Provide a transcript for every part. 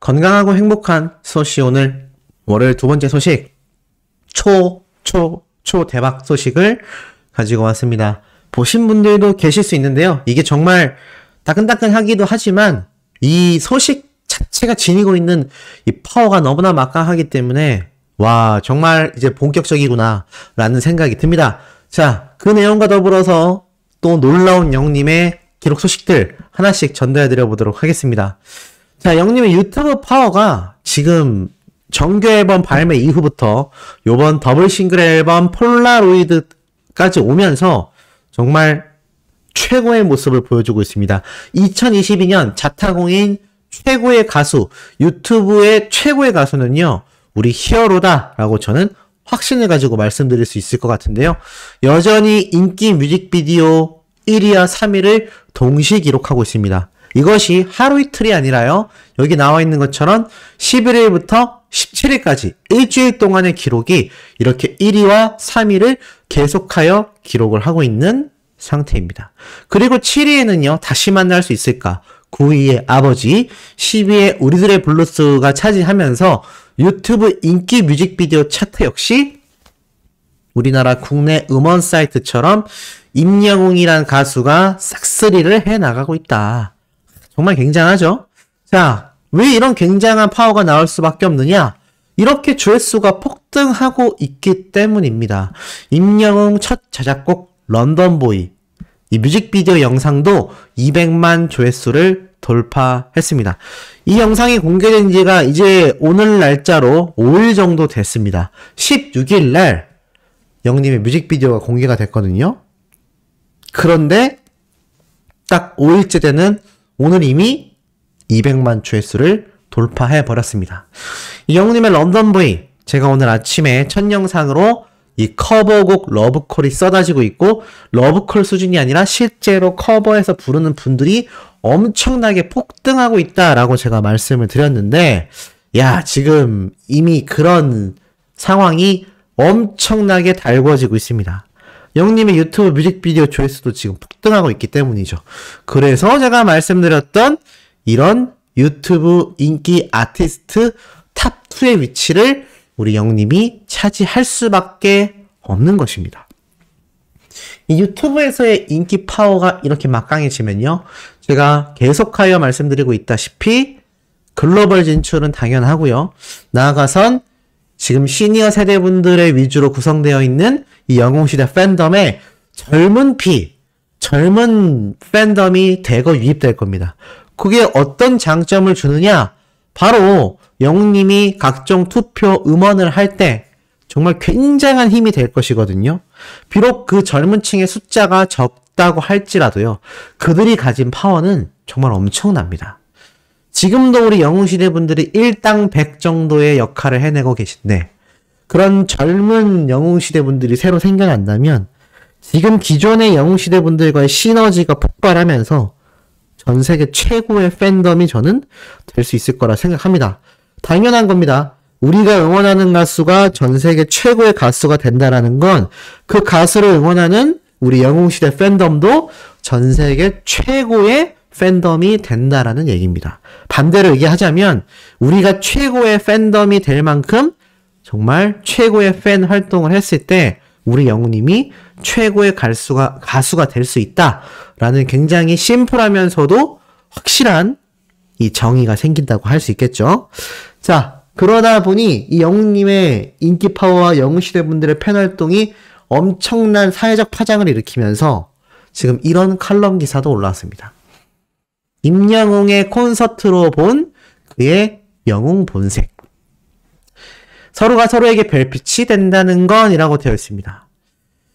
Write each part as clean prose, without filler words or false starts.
건강하고 행복한 소시 오늘 월요일 두 번째 소식 초 대박 소식을 가지고 왔습니다. 보신 분들도 계실 수 있는데요. 이게 정말 따끈따끈하기도 하지만 이 소식 자체가 지니고 있는 이 파워가 너무나 막강하기 때문에 와 정말 이제 본격적이구나 라는 생각이 듭니다. 자, 그 내용과 더불어서 또 놀라운 영님의 기록 소식들 하나씩 전달해 드려 보도록 하겠습니다. 자, 영님의 유튜브 파워가 지금 정규 앨범 발매 이후부터 요번 더블 싱글 앨범 폴라로이드까지 오면서 정말 최고의 모습을 보여주고 있습니다. 2022년 자타공인 최고의 가수, 유튜브의 최고의 가수는요, 우리 히어로다 라고 저는 확신을 가지고 말씀드릴 수 있을 것 같은데요. 여전히 인기 뮤직비디오 1위와 3위를 동시 기록하고 있습니다. 이것이 하루 이틀이 아니라요. 여기 나와 있는 것처럼 11일부터 17일까지 일주일 동안의 기록이 이렇게 1위와 3위를 계속하여 기록을 하고 있는 상태입니다. 그리고 7위에는요. 다시 만날 수 있을까? 9위의 아버지, 10위의 우리들의 블루스가 차지하면서 유튜브 인기 뮤직비디오 차트 역시 우리나라 국내 음원 사이트처럼 임영웅이란 가수가 싹쓸이를 해나가고 있다. 정말 굉장하죠? 자, 왜 이런 굉장한 파워가 나올 수밖에 없느냐? 이렇게 조회수가 폭등하고 있기 때문입니다. 임영웅 첫 자작곡 런던보이, 이 뮤직비디오 영상도 200만 조회수를 돌파했습니다. 이 영상이 공개된 지가 이제 오늘 날짜로 5일 정도 됐습니다. 16일 날 영님의 뮤직비디오가 공개가 됐거든요. 그런데 딱 5일째 되는 오늘 이미 200만 조회수를 돌파해 버렸습니다. 이 영님의 런던보이, 제가 오늘 아침에 첫 영상으로 이 커버곡 러브콜이 쏟아지고 있고 러브콜 수준이 아니라 실제로 커버해서 부르는 분들이 엄청나게 폭등하고 있다라고 제가 말씀을 드렸는데, 야, 지금 이미 그런 상황이 엄청나게 달궈지고 있습니다. 영님의 유튜브 뮤직비디오 조회수도 지금 폭등하고 있기 때문이죠. 그래서 제가 말씀드렸던 이런 유튜브 인기 아티스트 탑2의 위치를 우리 영님이 차지할 수밖에 없는 것입니다. 이 유튜브에서의 인기 파워가 이렇게 막강해지면요. 제가 계속하여 말씀드리고 있다시피 글로벌 진출은 당연하고요. 나아가선 지금 시니어 세대분들의 위주로 구성되어 있는 이 영웅시대 팬덤에 젊은 팬덤이 대거 유입될 겁니다. 그게 어떤 장점을 주느냐? 바로 영웅님이 각종 투표 음원을 할 때 정말 굉장한 힘이 될 것이거든요. 비록 그 젊은 층의 숫자가 적다고 할지라도요. 그들이 가진 파워는 정말 엄청납니다. 지금도 우리 영웅시대 분들이 1당 100 정도의 역할을 해내고 계신데 그런 젊은 영웅시대 분들이 새로 생겨난다면 지금 기존의 영웅시대 분들과의 시너지가 폭발하면서 전 세계 최고의 팬덤이 저는 될 수 있을 거라 생각합니다. 당연한 겁니다. 우리가 응원하는 가수가 전 세계 최고의 가수가 된다라는 건 그 가수를 응원하는 우리 영웅시대 팬덤도 전 세계 최고의 팬덤이 된다라는 얘기입니다. 반대로 얘기하자면 우리가 최고의 팬덤이 될 만큼 정말 최고의 팬 활동을 했을 때 우리 영웅님이 최고의 가수가 될 수 있다라는 굉장히 심플하면서도 확실한 이 정의가 생긴다고 할 수 있겠죠. 자, 그러다 보니 이 영웅님의 인기 파워와 영웅시대 분들의 팬 활동이 엄청난 사회적 파장을 일으키면서 지금 이런 칼럼 기사도 올라왔습니다. 임영웅의 콘서트로 본 그의 영웅 본색. 서로가 서로에게 별빛이 된다는 건이라고 되어 있습니다.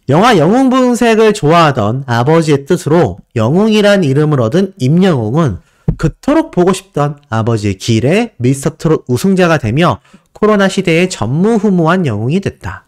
영화 영웅 본색을 좋아하던 아버지의 뜻으로 영웅이란 이름을 얻은 임영웅은 그토록 보고 싶던 아버지의 길에 미스터트롯 우승자가 되며 코로나 시대에 전무후무한 영웅이 됐다.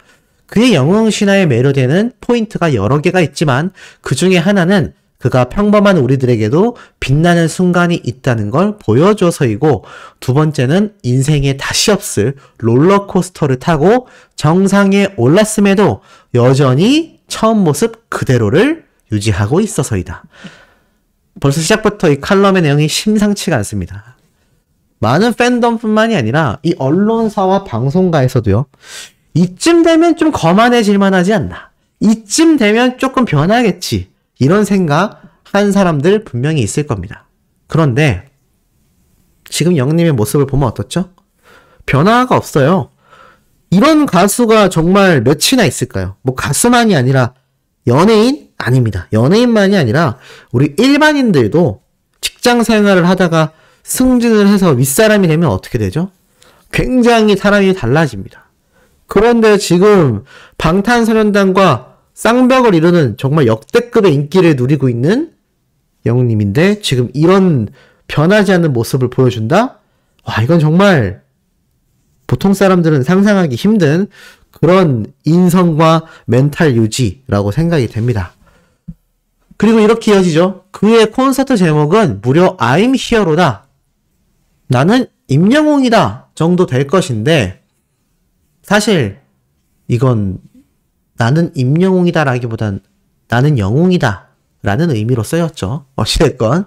그의 영웅 신화에 매료되는 포인트가 여러 개가 있지만 그 중에 하나는 그가 평범한 우리들에게도 빛나는 순간이 있다는 걸 보여줘서이고 두 번째는 인생에 다시 없을 롤러코스터를 타고 정상에 올랐음에도 여전히 처음 모습 그대로를 유지하고 있어서이다. 벌써 시작부터 이 칼럼의 내용이 심상치가 않습니다. 많은 팬덤뿐만이 아니라 이 언론사와 방송가에서도요. 이쯤 되면 좀 거만해질 만하지 않나. 이쯤 되면 조금 변하겠지. 이런 생각 한 사람들 분명히 있을 겁니다. 그런데 지금 영님의 모습을 보면 어떻죠? 변화가 없어요. 이런 가수가 정말 몇이나 있을까요? 뭐 가수만이 아니라 연예인? 아닙니다. 연예인만이 아니라 우리 일반인들도 직장 생활을 하다가 승진을 해서 윗사람이 되면 어떻게 되죠? 굉장히 사람이 달라집니다. 그런데 지금 방탄소년단과 쌍벽을 이루는 정말 역대급의 인기를 누리고 있는 영웅님인데 지금 이런 변하지 않는 모습을 보여준다? 와, 이건 정말 보통 사람들은 상상하기 힘든 그런 인성과 멘탈 유지라고 생각이 됩니다. 그리고 이렇게 이어지죠. 그의 콘서트 제목은 무려 I'm Hero다. 나는 임영웅이다 정도 될 것인데 사실 이건 나는 임영웅이다 라기보단 나는 영웅이다 라는 의미로 쓰였죠. 어찌됐건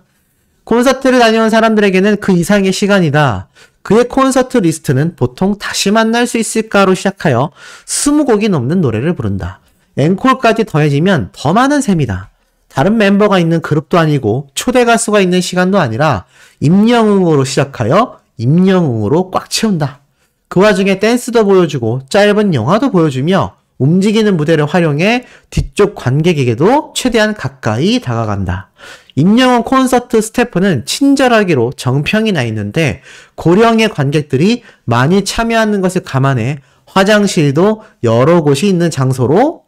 콘서트를 다녀온 사람들에게는 그 이상의 시간이다. 그의 콘서트 리스트는 보통 다시 만날 수 있을까로 시작하여 20곡이 넘는 노래를 부른다. 앵콜까지 더해지면 더 많은 셈이다. 다른 멤버가 있는 그룹도 아니고 초대 가수가 있는 시간도 아니라 임영웅으로 시작하여 임영웅으로 꽉 채운다. 그 와중에 댄스도 보여주고 짧은 영화도 보여주며 움직이는 무대를 활용해 뒤쪽 관객에게도 최대한 가까이 다가간다. 임영웅 콘서트 스태프는 친절하기로 정평이 나 있는데 고령의 관객들이 많이 참여하는 것을 감안해 화장실도 여러 곳이 있는 장소로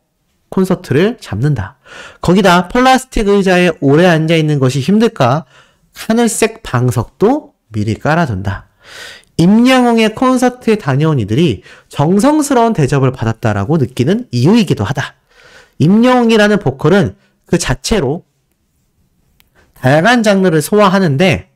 콘서트를 잡는다. 거기다 플라스틱 의자에 오래 앉아있는 것이 힘들까 하늘색 방석도 미리 깔아둔다. 임영웅의 콘서트에 다녀온 이들이 정성스러운 대접을 받았다라고 느끼는 이유이기도 하다. 임영웅이라는 보컬은 그 자체로 다양한 장르를 소화하는데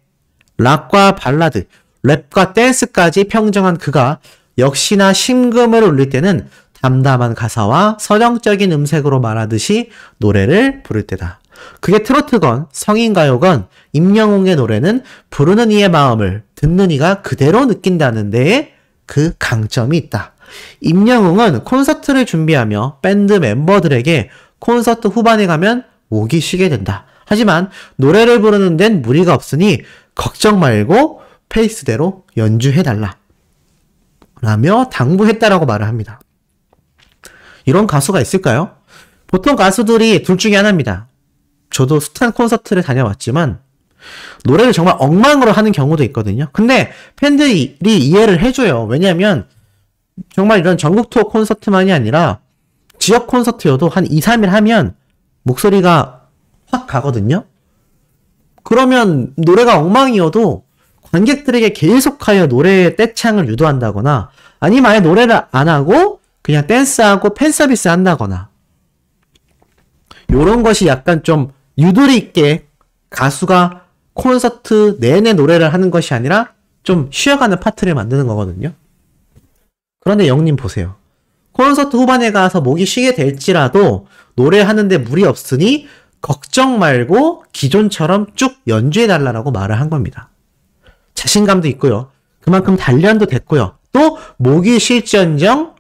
락과 발라드, 랩과 댄스까지 평정한 그가 역시나 심금을 울릴 때는 담담한 가사와 서정적인 음색으로 말하듯이 노래를 부를 때다. 그게 트로트건 성인가요건 임영웅의 노래는 부르는 이의 마음을 듣는 이가 그대로 느낀다는 데에 그 강점이 있다. 임영웅은 콘서트를 준비하며 밴드 멤버들에게 콘서트 후반에 가면 목이 쉬게 된다. 하지만 노래를 부르는 데는 무리가 없으니 걱정 말고 페이스대로 연주해달라 라며 당부했다라고 말을 합니다. 이런 가수가 있을까요? 보통 가수들이 둘 중에 하나입니다. 저도 숱한 콘서트를 다녀왔지만 노래를 정말 엉망으로 하는 경우도 있거든요. 근데 팬들이 이해를 해줘요. 왜냐하면 정말 이런 전국 투어 콘서트만이 아니라 지역 콘서트여도 한 2, 3일 하면 목소리가 확 가거든요. 그러면 노래가 엉망이어도 관객들에게 계속하여 노래의 떼창을 유도한다거나 아니면 아예 노래를 안 하고 그냥 댄스하고 팬서비스 한다거나 요런 것이 약간 좀 유도리 있게 가수가 콘서트 내내 노래를 하는 것이 아니라 좀 쉬어가는 파트를 만드는 거거든요. 그런데 영님 보세요. 콘서트 후반에 가서 목이 쉬게 될지라도 노래하는데 무리 없으니 걱정 말고 기존처럼 쭉 연주해달라고 말을 한 겁니다. 자신감도 있고요. 그만큼 단련도 됐고요. 또 목이 쉴지언정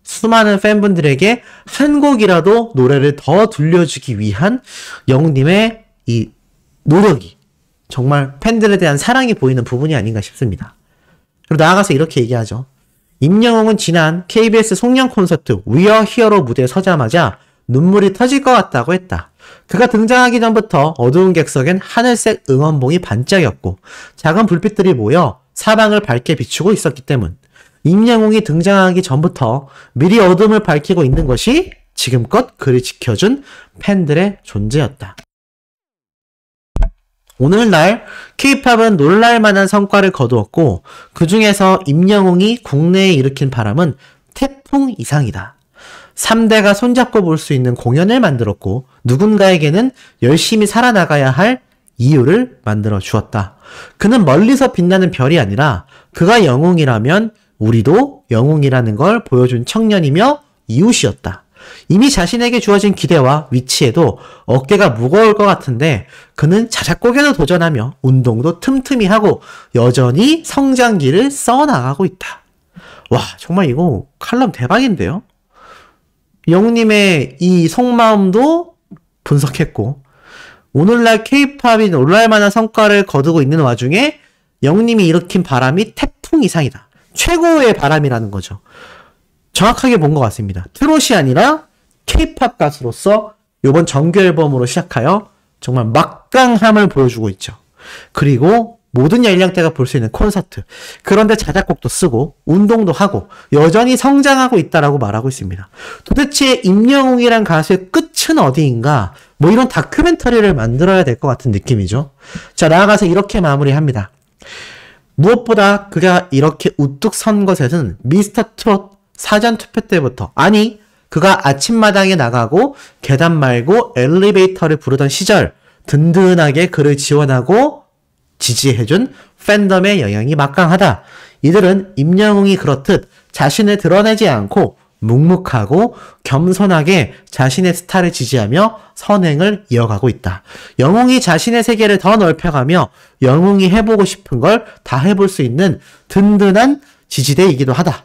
수많은 팬분들에게 한 곡이라도 노래를 더 들려주기 위한 영웅님의 이 노력이 정말 팬들에 대한 사랑이 보이는 부분이 아닌가 싶습니다. 그리고 나아가서 이렇게 얘기하죠. 임영웅은 지난 KBS 송년 콘서트 We Are Hero 무대에 서자마자 눈물이 터질 것 같다고 했다. 그가 등장하기 전부터 어두운 객석엔 하늘색 응원봉이 반짝였고 작은 불빛들이 모여 사방을 밝게 비추고 있었기 때문. 임영웅이 등장하기 전부터 미리 어둠을 밝히고 있는 것이 지금껏 그를 지켜준 팬들의 존재였다. 오늘날 K-팝은 놀랄만한 성과를 거두었고 그 중에서 임영웅이 국내에 일으킨 바람은 태풍 이상이다. 3대가 손잡고 볼 수 있는 공연을 만들었고 누군가에게는 열심히 살아나가야 할 이유를 만들어 주었다. 그는 멀리서 빛나는 별이 아니라 그가 영웅이라면 우리도 영웅이라는 걸 보여준 청년이며 이웃이었다. 이미 자신에게 주어진 기대와 위치에도 어깨가 무거울 것 같은데 그는 자작곡에도 도전하며 운동도 틈틈이 하고 여전히 성장기를 써나가고 있다. 와, 정말 이거 칼럼 대박인데요? 영웅님의 이 속마음도 분석했고 오늘날 K-팝이 놀랄 만한 성과를 거두고 있는 와중에 영웅님이 일으킨 바람이 태풍 이상이다. 최고의 바람이라는 거죠. 정확하게 본 것 같습니다. 트롯이 아니라 K-팝 가수로서 이번 정규 앨범으로 시작하여 정말 막강함을 보여주고 있죠. 그리고 모든 연령대가 볼 수 있는 콘서트. 그런데 자작곡도 쓰고 운동도 하고 여전히 성장하고 있다라고 말하고 있습니다. 도대체 임영웅이란 가수의 끝은 어디인가? 뭐 이런 다큐멘터리를 만들어야 될 것 같은 느낌이죠. 자, 나아가서 이렇게 마무리합니다. 무엇보다 그가 이렇게 우뚝 선 것에는 미스터 트롯 사전투표 때부터, 아니 그가 아침마당에 나가고 계단 말고 엘리베이터를 부르던 시절 든든하게 그를 지원하고 지지해준 팬덤의 영향이 막강하다. 이들은 임영웅이 그렇듯 자신을 드러내지 않고 묵묵하고 겸손하게 자신의 스타를 지지하며 선행을 이어가고 있다. 영웅이 자신의 세계를 더 넓혀가며 영웅이 해보고 싶은 걸 다 해볼 수 있는 든든한 지지대이기도 하다.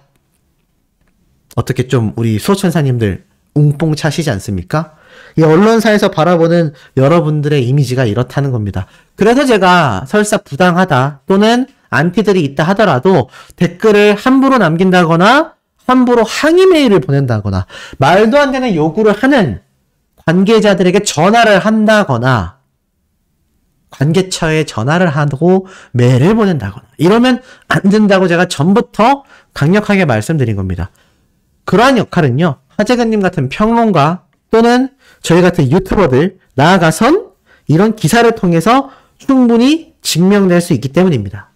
어떻게 좀 우리 수호천사님들 웅뽕 차시지 않습니까? 이 언론사에서 바라보는 여러분들의 이미지가 이렇다는 겁니다. 그래서 제가 설사 부당하다 또는 안티들이 있다 하더라도 댓글을 함부로 남긴다거나 함부로 항의 메일을 보낸다거나 말도 안 되는 요구를 하는 관계자들에게 전화를 한다거나 관계처에 전화를 하고 메일을 보낸다거나 이러면 안 된다고 제가 전부터 강력하게 말씀드린 겁니다. 그러한 역할은요, 하재근님 같은 평론가 또는 저희 같은 유튜버들, 나아가선 이런 기사를 통해서 충분히 증명될 수 있기 때문입니다.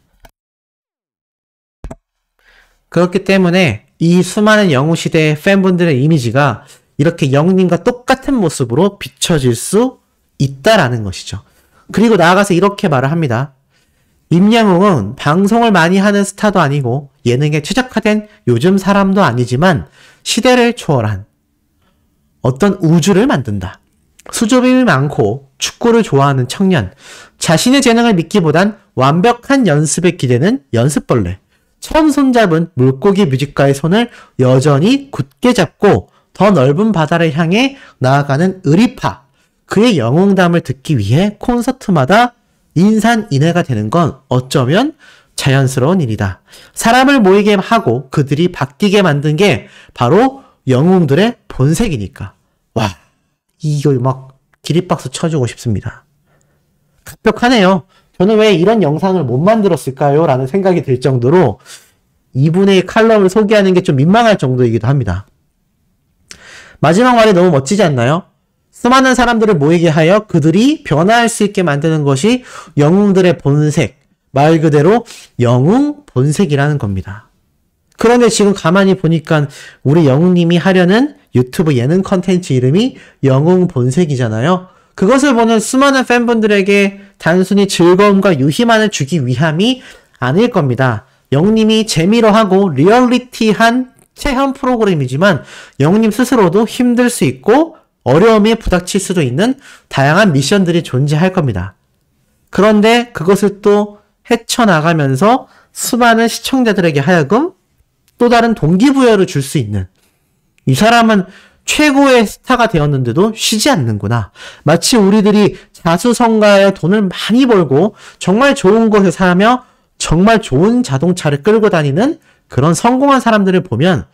그렇기 때문에 이 수많은 영웅시대의 팬분들의 이미지가 이렇게 영웅님과 똑같은 모습으로 비춰질 수 있다라는 것이죠. 그리고 나아가서 이렇게 말을 합니다. 임영웅은 방송을 많이 하는 스타도 아니고 예능에 최적화된 요즘 사람도 아니지만 시대를 초월한 어떤 우주를 만든다. 수줍음이 많고 축구를 좋아하는 청년. 자신의 재능을 믿기보단 완벽한 연습에 기대는 연습벌레. 처음 손잡은 물고기 뮤직가의 손을 여전히 굳게 잡고 더 넓은 바다를 향해 나아가는 의리파. 그의 영웅담을 듣기 위해 콘서트마다 인산인해가 되는 건 어쩌면 자연스러운 일이다. 사람을 모이게 하고 그들이 바뀌게 만든 게 바로 영웅들의 본색이니까. 와, 이거 막 기립박수 쳐주고 싶습니다. 갑벽하네요. 저는 왜 이런 영상을 못 만들었을까요? 라는 생각이 들 정도로 이분의 칼럼을 소개하는 게 좀 민망할 정도이기도 합니다. 마지막 말이 너무 멋지지 않나요? 수많은 사람들을 모이게 하여 그들이 변화할 수 있게 만드는 것이 영웅들의 본색, 말 그대로 영웅 본색이라는 겁니다. 그런데 지금 가만히 보니까 우리 영웅님이 하려는 유튜브 예능 컨텐츠 이름이 영웅 본색이잖아요. 그것을 보는 수많은 팬분들에게 단순히 즐거움과 유희만을 주기 위함이 아닐 겁니다. 영웅님이 재미로 하고 리얼리티한 체험 프로그램이지만 영웅님 스스로도 힘들 수 있고 어려움에 부닥칠 수도 있는 다양한 미션들이 존재할 겁니다. 그런데 그것을 또 헤쳐나가면서 수많은 시청자들에게 하여금 또 다른 동기부여를 줄 수 있는, 이 사람은 최고의 스타가 되었는데도 쉬지 않는구나. 마치 우리들이 자수성가에 돈을 많이 벌고 정말 좋은 곳에 사며 정말 좋은 자동차를 끌고 다니는 그런 성공한 사람들을 보면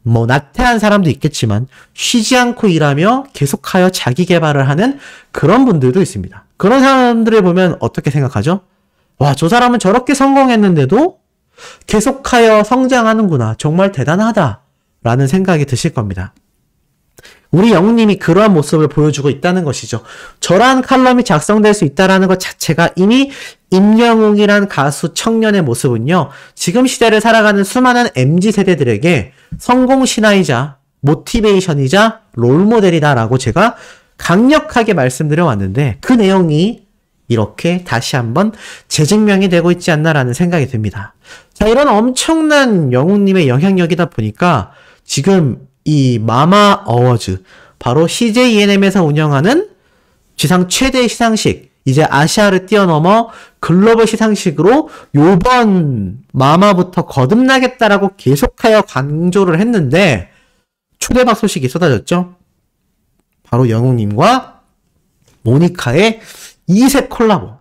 뭐 나태한 사람도 있겠지만 쉬지 않고 일하며 계속하여 자기 개발을 하는 그런 분들도 있습니다. 그런 사람들을 보면 어떻게 생각하죠? 와, 저 사람은 저렇게 성공했는데도 계속하여 성장하는구나. 정말 대단하다. 라는 생각이 드실 겁니다. 우리 영웅님이 그러한 모습을 보여주고 있다는 것이죠. 저러한 칼럼이 작성될 수 있다는 것 자체가 이미 임영웅이란 가수 청년의 모습은요, 지금 시대를 살아가는 수많은 MZ세대들에게 성공 신화이자 모티베이션이자 롤모델이다라고 제가 강력하게 말씀드려 왔는데, 그 내용이 이렇게 다시 한번 재증명이 되고 있지 않나라는 생각이 듭니다. 자, 이런 엄청난 영웅님의 영향력이다 보니까 지금 이 마마 어워즈, 바로 CJ ENM에서 운영하는 지상 최대의 시상식, 이제 아시아를 뛰어넘어 글로벌 시상식으로 요번 마마부터 거듭나겠다라고 계속하여 강조를 했는데 초대박 소식이 쏟아졌죠. 바로 영웅님과 모니카의 2세 콜라보.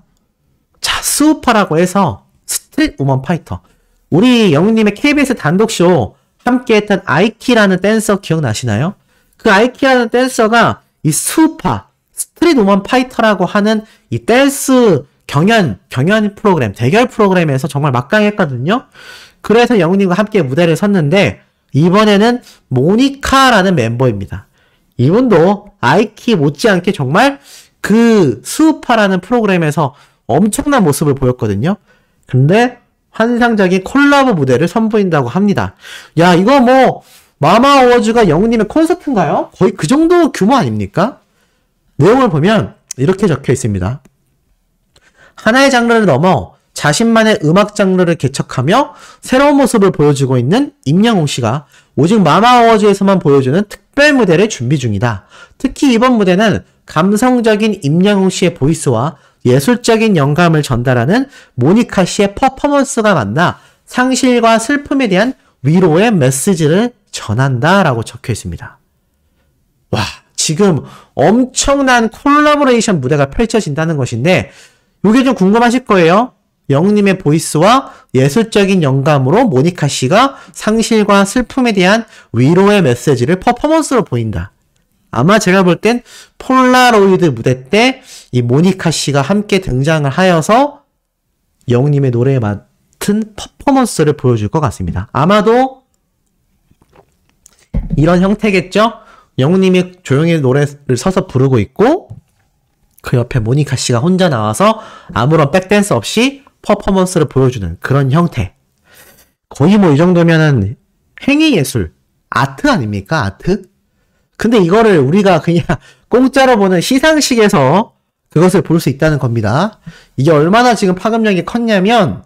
자, 스우파라고 해서 스트릿 우먼 파이터. 우리 영웅님의 KBS 단독쇼 함께 했던 아이키라는 댄서 기억나시나요? 그 아이키라는 댄서가 이 스우파, 스트릿 우먼 파이터라고 하는 이 댄스 경연 프로그램, 대결 프로그램에서 정말 막강했거든요. 그래서 영웅님과 함께 무대를 섰는데 이번에는 모니카라는 멤버입니다. 이분도 아이키 못지않게 정말 그 스우파라는 프로그램에서 엄청난 모습을 보였거든요. 근데 환상적인 콜라보 무대를 선보인다고 합니다. 야, 이거 뭐 마마 어워즈가 영웅님의 콘서트인가요? 거의 그 정도 규모 아닙니까? 내용을 보면 이렇게 적혀 있습니다. 하나의 장르를 넘어 자신만의 음악 장르를 개척하며 새로운 모습을 보여주고 있는 임영웅 씨가 오직 마마 어워즈에서만 보여주는 특별 무대를 준비 중이다. 특히 이번 무대는 감성적인 임영웅 씨의 보이스와 예술적인 영감을 전달하는 모니카 씨의 퍼포먼스가 만나 상실과 슬픔에 대한 위로의 메시지를 전한다라고 적혀 있습니다. 와, 지금 엄청난 콜라보레이션 무대가 펼쳐진다는 것인데 이게 좀 궁금하실 거예요. 영웅님의 보이스와 예술적인 영감으로 모니카 씨가 상실과 슬픔에 대한 위로의 메시지를 퍼포먼스로 보인다. 아마 제가 볼 땐 폴라로이드 무대 때 이 모니카 씨가 함께 등장을 하여서 영웅님의 노래에 맡은 퍼포먼스를 보여줄 것 같습니다. 아마도 이런 형태겠죠? 영웅님이 조용히 노래를 서서 부르고 있고 그 옆에 모니카 씨가 혼자 나와서 아무런 백댄스 없이 퍼포먼스를 보여주는 그런 형태. 거의 뭐 이 정도면은 행위예술, 아트 아닙니까? 아트? 근데 이거를 우리가 그냥 공짜로 보는 시상식에서 그것을 볼 수 있다는 겁니다. 이게 얼마나 지금 파급력이 컸냐면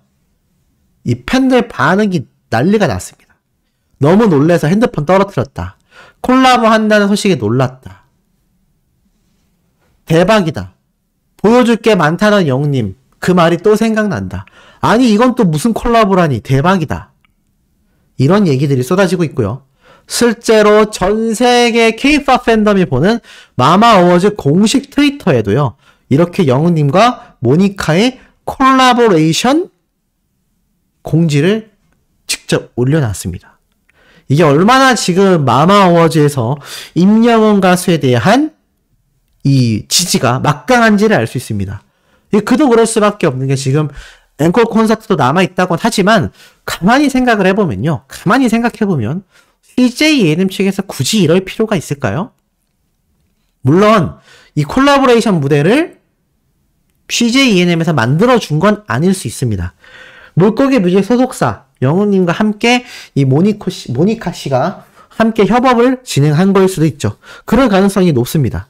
이 팬들 반응이 난리가 났습니다. 너무 놀래서 핸드폰 떨어뜨렸다. 콜라보 한다는 소식에 놀랐다. 대박이다. 보여줄 게 많다는 영웅님. 그 말이 또 생각난다. 아니 이건 또 무슨 콜라보라니. 대박이다. 이런 얘기들이 쏟아지고 있고요. 실제로 전 세계 K-POP 팬덤이 보는 마마 어워즈 공식 트위터에도요. 이렇게 영웅님과 모니카의 콜라보레이션 공지를 직접 올려놨습니다. 이게 얼마나 지금 마마 어워즈에서 임영웅 가수에 대한 이 지지가 막강한지를 알 수 있습니다. 그도 그럴 수밖에 없는 게 지금 앵콜 콘서트도 남아있다곤 하지만 가만히 생각을 해보면요. 가만히 생각해보면 CJ ENM 측에서 굳이 이럴 필요가 있을까요? 물론 이 콜라보레이션 무대를 CJ ENM에서 만들어준 건 아닐 수 있습니다. 물고기 뮤직 소속사 영웅님과 함께 이 모니카 씨가 함께 협업을 진행한 거일 수도 있죠. 그럴 가능성이 높습니다.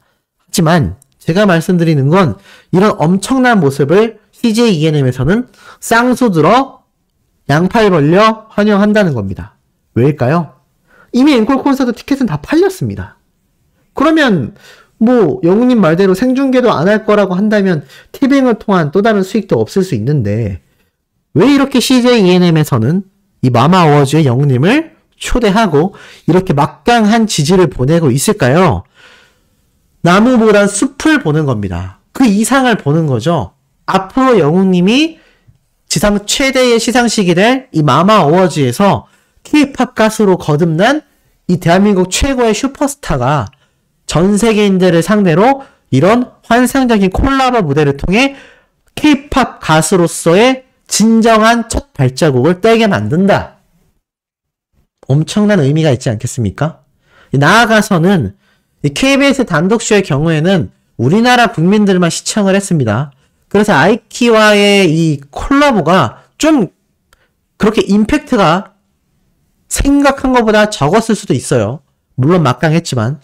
하지만 제가 말씀드리는 건 이런 엄청난 모습을 CJ ENM에서는 쌍수 들어 양팔 벌려 환영한다는 겁니다. 왜일까요? 이미 앵콜 콘서트 티켓은 다 팔렸습니다. 그러면 뭐 영웅님 말대로 생중계도 안 할 거라고 한다면 티빙을 통한 또 다른 수익도 없을 수 있는데 왜 이렇게 CJ ENM에서는 이 마마 어워즈의 영웅님을 초대하고 이렇게 막강한 지지를 보내고 있을까요? 나무보란 숲을 보는 겁니다. 그 이상을 보는 거죠. 앞으로 영웅님이 지상 최대의 시상식이 될 이 마마 어워즈에서 K-POP 가수로 거듭난 이 대한민국 최고의 슈퍼스타가 전 세계인들을 상대로 이런 환상적인 콜라보 무대를 통해 K-POP 가수로서의 진정한 첫 발자국을 떼게 만든다. 엄청난 의미가 있지 않겠습니까? 나아가서는 이 KBS 단독쇼의 경우에는 우리나라 국민들만 시청을 했습니다. 그래서 아이키와의 이 콜라보가 좀 그렇게 임팩트가 생각한 것보다 적었을 수도 있어요. 물론 막강했지만.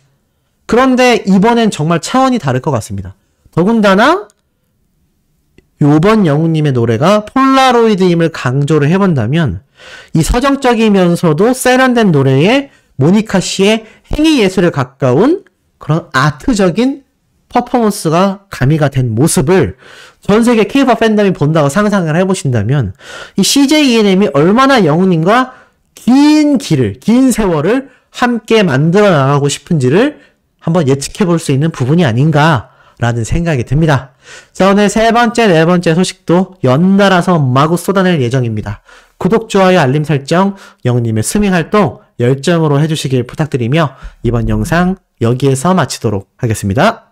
그런데 이번엔 정말 차원이 다를 것 같습니다. 더군다나 요번 영웅님의 노래가 폴라로이드임을 강조를 해본다면 이 서정적이면서도 세련된 노래에 모니카 씨의 행위 예술에 가까운 그런 아트적인 퍼포먼스가 가미가 된 모습을 전 세계 K-pop 팬덤이 본다고 상상을 해보신다면 이 CJ ENM이 얼마나 영웅님과 긴 세월을 함께 만들어 나가고 싶은지를 한번 예측해 볼 수 있는 부분이 아닌가라는 생각이 듭니다. 자, 오늘 세 번째, 네 번째 소식도 연달아서 마구 쏟아낼 예정입니다. 구독, 좋아요, 알림 설정, 영웅님의 스밍 활동 열정으로 해주시길 부탁드리며 이번 영상 여기에서 마치도록 하겠습니다.